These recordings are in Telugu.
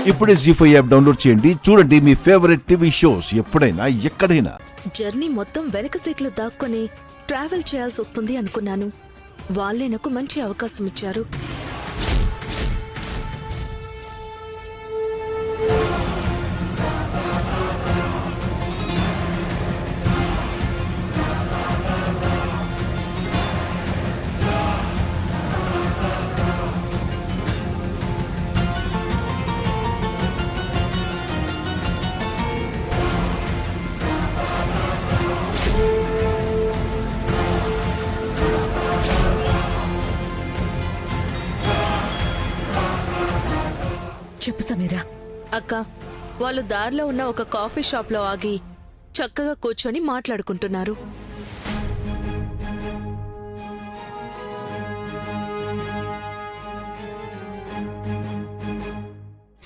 ఇప్పుడే జీ5 యాప్ డౌన్లోడ్ చేయండి. చూడండి మీ ఫేవరెట్ టీవీ షోస్ ఎప్పుడైనా ఎక్కడైనా. జర్నీ మొత్తం వెనక సీట్లో దాక్కొని ట్రావెల్ చేయాల్సి వస్తుంది అనుకున్నాను. వాళ్ళే నాకు మంచి అవకాశం ఇచ్చారు. చెప్పు సమీరా. అక్క, వాళ్ళు దారిలో ఉన్న ఒక కాఫీ షాప్లో ఆగి చక్కగా కూర్చొని మాట్లాడుకుంటున్నారు.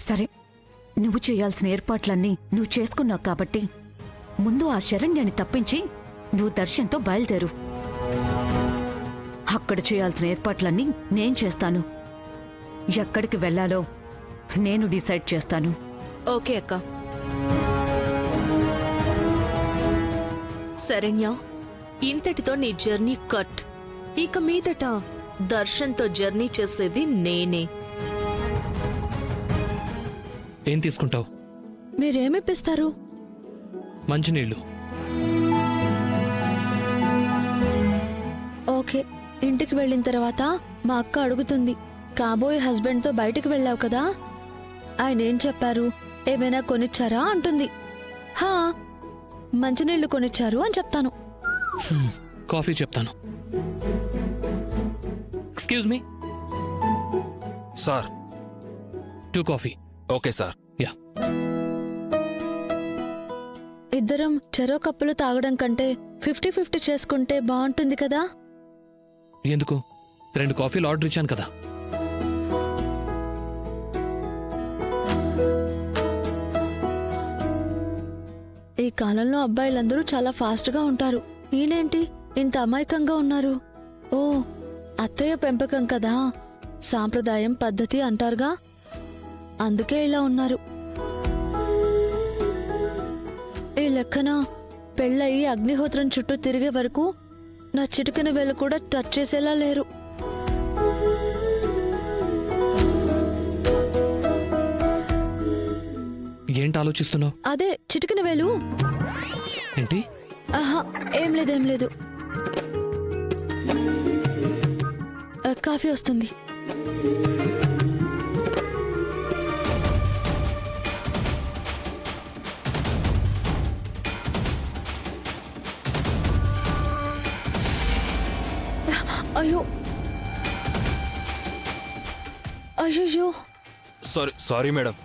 సరే, నువ్వు చేయాల్సిన ఏర్పాట్లన్నీ నువ్వు చేసుకున్నావు కాబట్టి ముందు ఆ శరణ్యాన్ని తప్పించి నువ్వు దర్శన్తో బయలుదేరు. అక్కడ చేయాల్సిన ఏర్పాట్లన్నీ నేను చేస్తాను. ఎక్కడికి వెళ్లాలో నేను డిసైడ్ చేస్తాను. ఓకే అక్క. శరణ్య, ఇంతటితో నీ జర్నీ కట్. ఇక మీదట దర్శన్తో జర్నీ చేసేది నేనే. ఏం తీసుకుంటావు? మీరేమిప్పిస్తారు? మంచినీళ్ళు. ఓకే. ఇంటికి వెళ్ళిన తర్వాత మా అక్క అడుగుతుంది, కాబోయే హస్బెండ్తో బయటికి వెళ్ళావు కదా, ఆయన ఏం చెప్పారు, ఏమైనా కొనిచ్చారా అంటుంది. హా, మంచినీళ్లు కొనిచ్చారు అని చెప్తాను. కాఫీ చెప్తాను. Excuse me sir. 2 coffee. Okay sir. Yeah. ఇద్దరం చెరో కప్పులు తాగడం కంటే 50-50 చేసుకుంటే బాగుంటుంది కదా. ఎందుకు? 2 కాఫీలు ఆర్డర్ ఇచ్చాను కదా. ఈ కాలంలో అబ్బాయిలందరూ చాలా ఫాస్ట్గా ఉంటారు. ఈయనేంటి ఇంత అమాయకంగా ఉన్నారు? ఓ, అత్తయ్య పెంపకం కదా, సాంప్రదాయం పద్ధతి అంటారుగా, అందుకే ఇలా ఉన్నారు. ఈ లెక్కన పెళ్ళయి అగ్నిహోత్రం చుట్టూ తిరిగే వరకు నా చిటికెన వేలు కూడా టచ్ చేసేలా లేరు. ఏంటి ఆలోచిస్తున్నావు? అదే చిటికెన వేలు. ఏంటి? ఆహా, ఏం లేదు. కాఫీ వస్తుంది. అయ్యో అయ్యో. Sorry madam.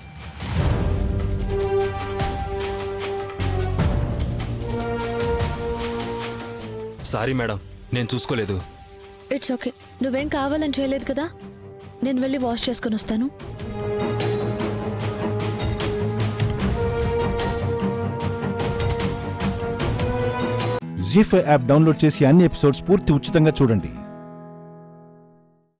సారీ మేడం, నేను చూసుకోలేదు. It's okay. నువ్వేం కావాలని చేయలేదు కదా, నేను వెళ్ళి వాష్ చేసుకొని వస్తాను. జీ5 యాప్ డౌన్లోడ్ చేసి అన్ని ఎపిసోడ్స్ పూర్తి ఉచితంగా చూడండి.